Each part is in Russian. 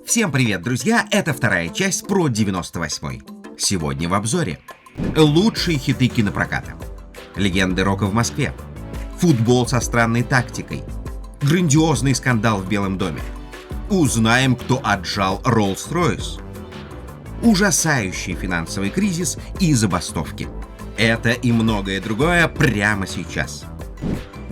Всем привет, друзья! Это вторая часть про 98-й. Сегодня в обзоре. Лучшие хиты кинопроката. Легенды рока в Москве. Футбол со странной тактикой. Грандиозный скандал в Белом доме. Узнаем, кто отжал Rolls-Royce. Ужасающий финансовый кризис и забастовки. Это и многое другое прямо сейчас.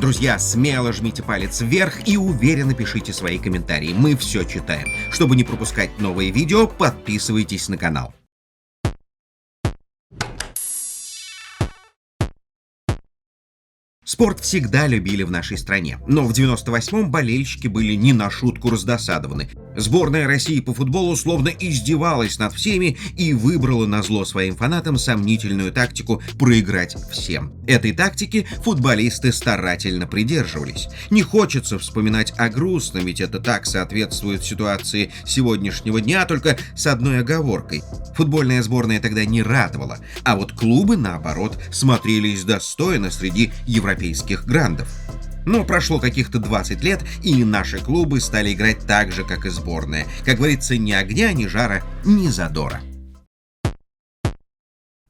Друзья, смело жмите палец вверх и уверенно пишите свои комментарии. Мы все читаем. Чтобы не пропускать новые видео, подписывайтесь на канал. Спорт всегда любили в нашей стране, но в 98-м болельщики были не на шутку раздосадованы. Сборная России по футболу словно издевалась над всеми и выбрала назло своим фанатам сомнительную тактику проиграть всем. Этой тактики футболисты старательно придерживались. Не хочется вспоминать о грустном, ведь это так соответствует ситуации сегодняшнего дня, только с одной оговоркой. Футбольная сборная тогда не радовала, а вот клубы, наоборот, смотрелись достойно среди европейских грандов. Но прошло каких-то 20 лет, и наши клубы стали играть так же, как и сборная. Как говорится, ни огня, ни жара, ни задора.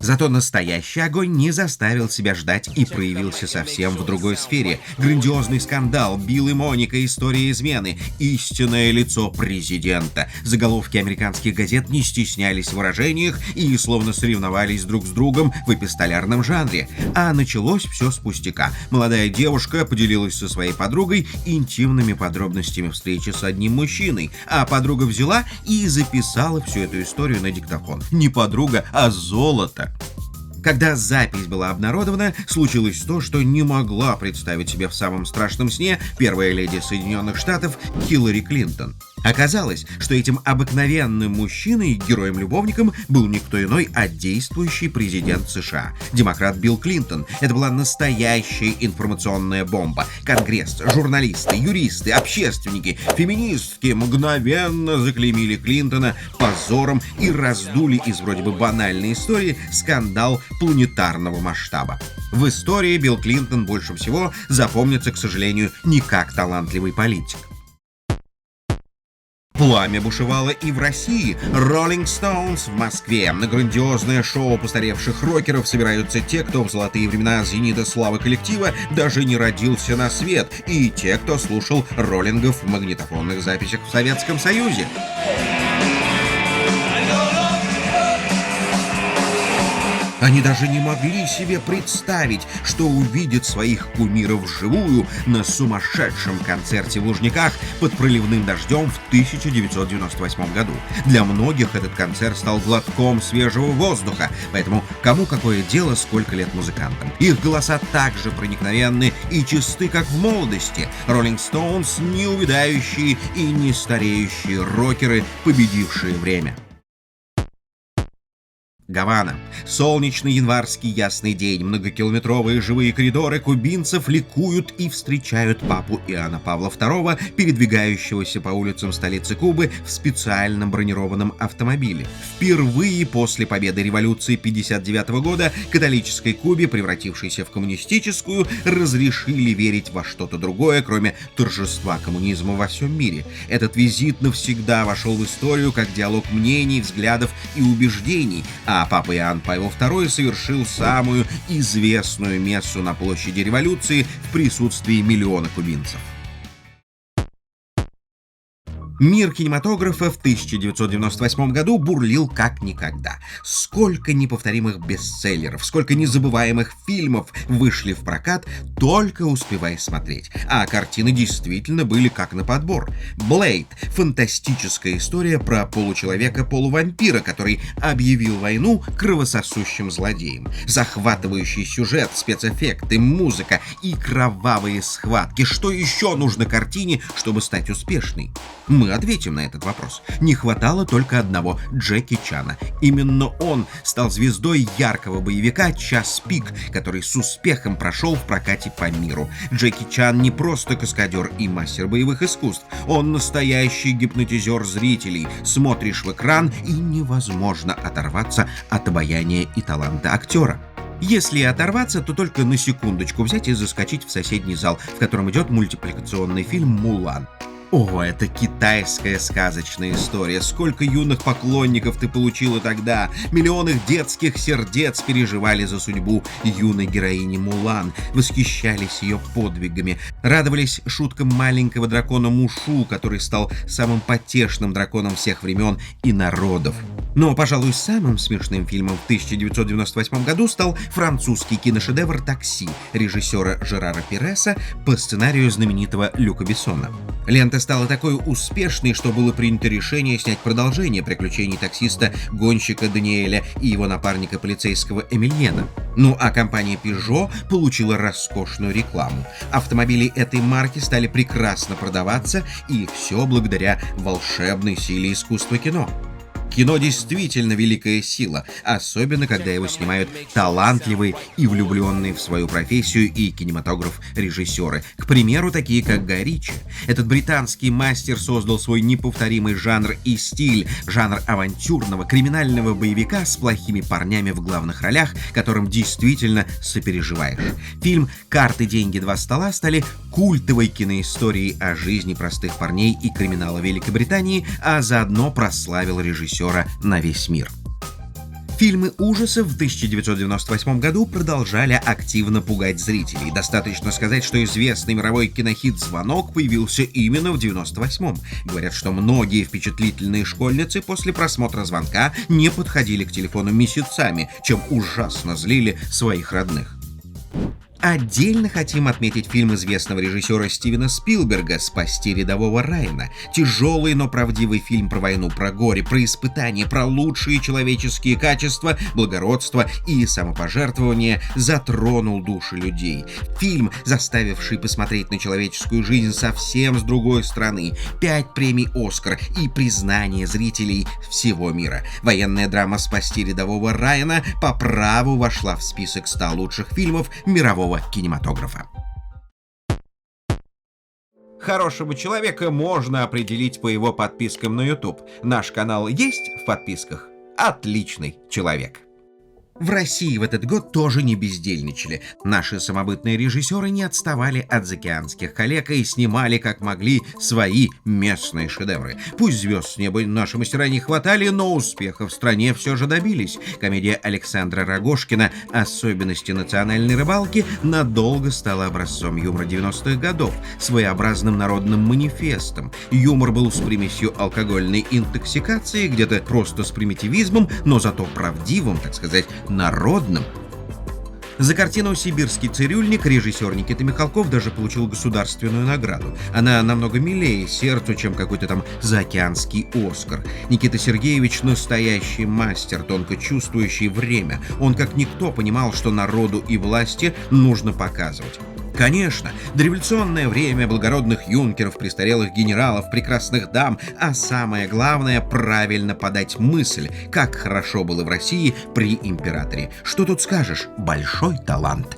Зато настоящий огонь не заставил себя ждать и проявился совсем в другой сфере. Грандиозный скандал, Билл и Моника, история измены, истинное лицо президента. Заголовки американских газет не стеснялись в выражениях и словно соревновались друг с другом в эпистолярном жанре. А началось все с пустяка. Молодая девушка поделилась со своей подругой интимными подробностями встречи с одним мужчиной, а подруга взяла и записала всю эту историю на диктофон. Не подруга, а золото. Когда запись была обнародована, случилось то, что не могла представить себе в самом страшном сне первая леди Соединенных Штатов Хиллари Клинтон. Оказалось, что этим обыкновенным мужчиной, героем-любовником, был никто иной, а действующий президент США, демократ Билл Клинтон. Это была настоящая информационная бомба. Конгресс, журналисты, юристы, общественники, феминистки мгновенно заклеймили Клинтона позором и раздули из вроде бы банальной истории скандал планетарного масштаба. В истории Билл Клинтон больше всего запомнится, к сожалению, не как талантливый политик. Пламя бушевало и в России. Rolling Stones в Москве. На грандиозное шоу постаревших рокеров собираются те, кто в золотые времена зенита славы коллектива даже не родился на свет, и те, кто слушал роллингов в магнитофонных записях в Советском Союзе. Они даже не могли себе представить, что увидят своих кумиров вживую на сумасшедшем концерте в Лужниках под проливным дождем в 1998 году. Для многих этот концерт стал глотком свежего воздуха, поэтому кому какое дело, сколько лет музыкантам. Их голоса так же проникновенны и чисты, как в молодости. Rolling Stones — неувядающие и не стареющие рокеры, победившие время. Гавана. Солнечный январский ясный день. Многокилометровые живые коридоры кубинцев ликуют и встречают папу Иоанна Павла II, передвигающегося по улицам столицы Кубы в специальном бронированном автомобиле. Впервые после победы революции 1959 года католической Кубе, превратившейся в коммунистическую, разрешили верить во что-то другое, кроме торжества коммунизма во всем мире. Этот визит навсегда вошел в историю как диалог мнений, взглядов и убеждений, а папа Иоанн Павел II совершил самую известную мессу на площади революции в присутствии миллиона кубинцев. Мир кинематографа в 1998 году бурлил как никогда. Сколько неповторимых бестселлеров, сколько незабываемых фильмов вышли в прокат, только успевай смотреть. А картины действительно были как на подбор. «Блейд» — фантастическая история про получеловека-полувампира, который объявил войну кровососущим злодеям. Захватывающий сюжет, спецэффекты, музыка и кровавые схватки. Что еще нужно картине, чтобы стать успешной? Мы ответим на этот вопрос. Не хватало только одного — Джеки Чана. Именно он стал звездой яркого боевика «Час пик», который с успехом прошел в прокате по миру. Джеки Чан не просто каскадер и мастер боевых искусств. Он настоящий гипнотизер зрителей. Смотришь в экран, и невозможно оторваться от обаяния и таланта актера. Если и оторваться, то только на секундочку взять и заскочить в соседний зал, в котором идет мультипликационный фильм «Мулан». О, это китайская сказочная история. Сколько юных поклонников ты получила тогда. Миллионы детских сердец переживали за судьбу юной героини Мулан, восхищались ее подвигами, радовались шуткам маленького дракона Мушу, который стал самым потешным драконом всех времен и народов. Но, пожалуй, самым смешным фильмом в 1998 году стал французский киношедевр «Такси» режиссера Жерара Пиреса по сценарию знаменитого Люка Бессона. Лента стала такой успешной, что было принято решение снять продолжение приключений таксиста-гонщика Даниэля и его напарника полицейского Эмильена. Ну а компания Peugeot получила роскошную рекламу. Автомобили этой марки стали прекрасно продаваться, и все благодаря волшебной силе искусства кино. Кино действительно великая сила, особенно когда его снимают талантливые и влюбленные в свою профессию и кинематограф режиссеры. К примеру, такие как Гай Ричи. Этот британский мастер создал свой неповторимый жанр и стиль, жанр авантюрного криминального боевика с плохими парнями в главных ролях, которым действительно сопереживаешь. Фильм «Карты, деньги, два стола» стали культовой киноисторией о жизни простых парней и криминала Великобритании, а заодно прославил режиссера на весь мир. Фильмы ужасов в 1998 году продолжали активно пугать зрителей. Достаточно сказать, что известный мировой кинохит «Звонок» появился именно в 1998-м. Говорят, что многие впечатлительные школьницы после просмотра «Звонка» не подходили к телефону месяцами, чем ужасно злили своих родных. Отдельно хотим отметить фильм известного режиссера Стивена Спилберга «Спасти рядового Райана». Тяжелый, но правдивый фильм про войну, про горе, про испытания, про лучшие человеческие качества, благородство и самопожертвование затронул души людей. Фильм, заставивший посмотреть на человеческую жизнь совсем с другой стороны. 5 премий «Оскар» и признание зрителей всего мира. Военная драма «Спасти рядового Райана» по праву вошла в список 100 лучших фильмов мирового кинематографа. Хорошего человека можно определить по его подпискам на YouTube. Наш канал есть в подписках? Отличный человек. В России в этот год тоже не бездельничали. Наши самобытные режиссеры не отставали от заокеанских коллег и снимали как могли свои местные шедевры. Пусть звезд с неба наши мастера не хватали, но успеха в стране все же добились. Комедия Александра Рогожкина «Особенности национальной рыбалки» надолго стала образцом юмора 90-х годов, своеобразным народным манифестом. Юмор был с примесью алкогольной интоксикации, где-то просто с примитивизмом, но зато правдивым, так сказать, народным. За картину «Сибирский цирюльник» режиссер Никита Михалков даже получил государственную награду. Она намного милее сердцу, чем какой-то там заокеанский «Оскар». Никита Сергеевич — настоящий мастер, тонко чувствующий время. Он как никто понимал, что народу и власти нужно показывать. Конечно, дореволюционное время благородных юнкеров, престарелых генералов, прекрасных дам, а самое главное — правильно подать мысль, как хорошо было в России при императоре. Что тут скажешь? Большой талант.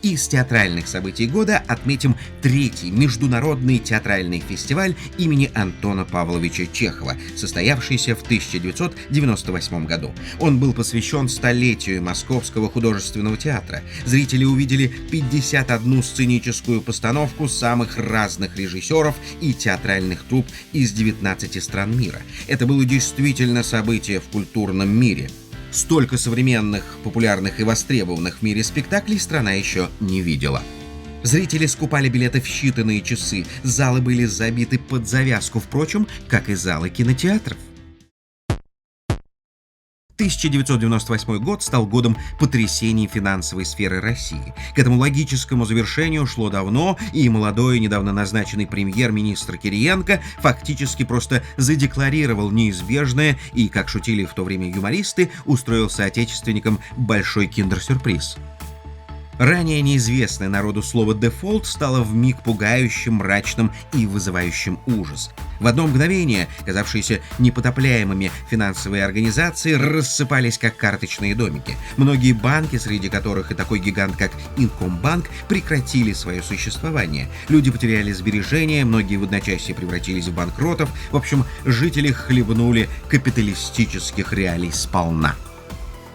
Из театральных событий года отметим 3-й международный театральный фестиваль имени Антона Павловича Чехова, состоявшийся в 1998 году. Он был посвящен столетию Московского художественного театра. Зрители увидели 51 сценическую постановку самых разных режиссеров и театральных труп из 19 стран мира. Это было действительно событие в культурном мире. Столько современных, популярных и востребованных в мире спектаклей страна еще не видела. Зрители скупали билеты в считанные часы, залы были забиты под завязку, впрочем, как и залы кинотеатров. 1998 год стал годом потрясений финансовой сферы России. К этому логическому завершению шло давно, и молодой, недавно назначенный премьер-министр Кириенко фактически просто задекларировал неизбежное и, как шутили в то время юмористы, устроил соотечественникам большой киндер-сюрприз. Ранее неизвестное народу слово «дефолт» стало вмиг пугающим, мрачным и вызывающим ужас. В одно мгновение казавшиеся непотопляемыми финансовые организации рассыпались как карточные домики. Многие банки, среди которых и такой гигант, как Инкомбанк, прекратили свое существование. Люди потеряли сбережения, многие в одночасье превратились в банкротов. В общем, жители хлебнули капиталистических реалий сполна.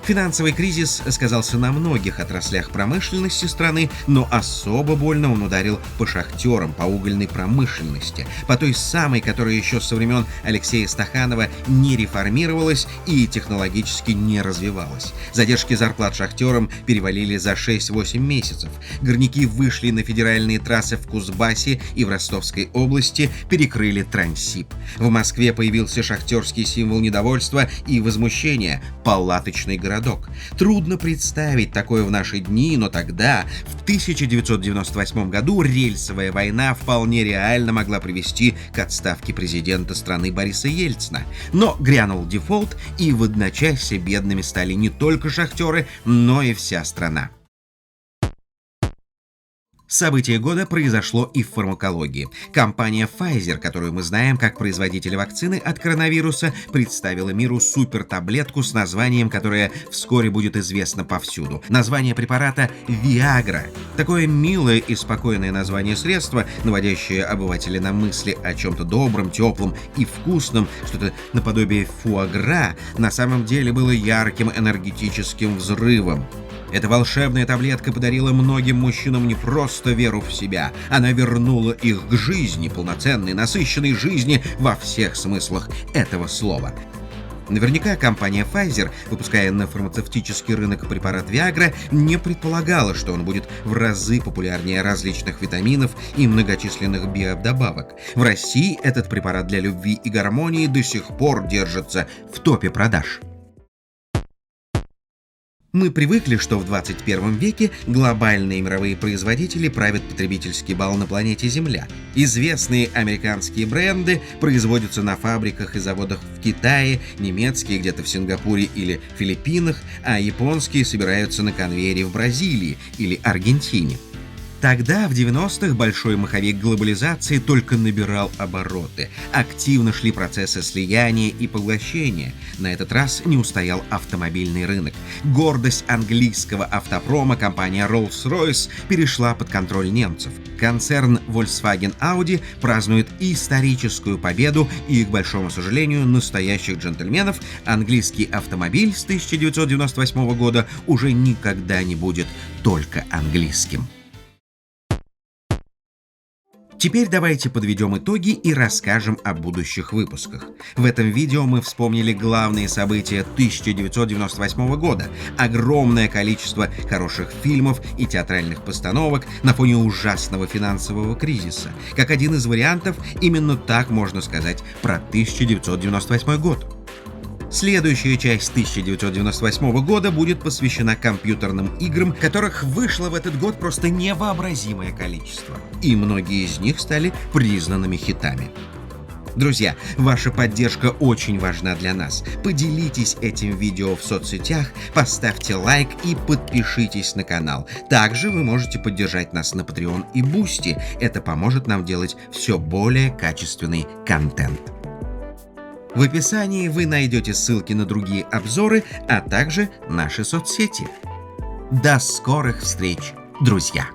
Финансовый кризис сказался на многих отраслях промышленности страны, но особо больно он ударил по шахтерам, по угольной промышленности, по той самой, которая еще со времен Алексея Стаханова не реформировалась и технологически не развивалась. Задержки зарплат шахтерам перевалили за 6-8 месяцев. Горняки вышли на федеральные трассы в Кузбассе и в Ростовской области, перекрыли Транссиб. В Москве появился шахтерский символ недовольства и возмущения – палаточный городок. Трудно представить такое в наши дни, но тогда, в 1998 году, рельсовая война вполне реально могла привести к отставке президента страны Бориса Ельцина. Но грянул дефолт, и в одночасье бедными стали не только шахтеры, но и вся страна. Событие года произошло и в фармакологии. Компания Pfizer, которую мы знаем как производителя вакцины от коронавируса, представила миру супертаблетку с названием, которое вскоре будет известно повсюду. Название препарата Viagra. Такое милое и спокойное название средства, наводящее обывателя на мысли о чем-то добром, теплом и вкусном, что-то наподобие фуагра, на самом деле было ярким энергетическим взрывом. Эта волшебная таблетка подарила многим мужчинам не просто веру в себя, она вернула их к жизни, полноценной, насыщенной жизни во всех смыслах этого слова. Наверняка компания Pfizer, выпуская на фармацевтический рынок препарат Viagra, не предполагала, что он будет в разы популярнее различных витаминов и многочисленных биодобавок. В России этот препарат для любви и гармонии до сих пор держится в топе продаж. Мы привыкли, что в 21 веке глобальные мировые производители правят потребительский бал на планете Земля. Известные американские бренды производятся на фабриках и заводах в Китае, немецкие где-то в Сингапуре или Филиппинах, а японские собираются на конвейере в Бразилии или Аргентине. Тогда, в 90-х, большой маховик глобализации только набирал обороты. Активно шли процессы слияния и поглощения. На этот раз не устоял автомобильный рынок. Гордость английского автопрома, компания Rolls-Royce, перешла под контроль немцев. Концерн Volkswagen-Audi празднует историческую победу, и, к большому сожалению, настоящих джентльменов, английский автомобиль с 1998 года уже никогда не будет только английским. Теперь давайте подведем итоги и расскажем о будущих выпусках. В этом видео мы вспомнили главные события 1998 года, огромное количество хороших фильмов и театральных постановок на фоне ужасного финансового кризиса. Как один из вариантов, именно так можно сказать про 1998 год. Следующая часть 1998 года будет посвящена компьютерным играм, которых вышло в этот год просто невообразимое количество. И многие из них стали признанными хитами. Друзья, ваша поддержка очень важна для нас. Поделитесь этим видео в соцсетях, поставьте лайк и подпишитесь на канал. Также вы можете поддержать нас на Patreon и Boosty. Это поможет нам делать все более качественный контент. В описании вы найдете ссылки на другие обзоры, а также наши соцсети. До скорых встреч, друзья!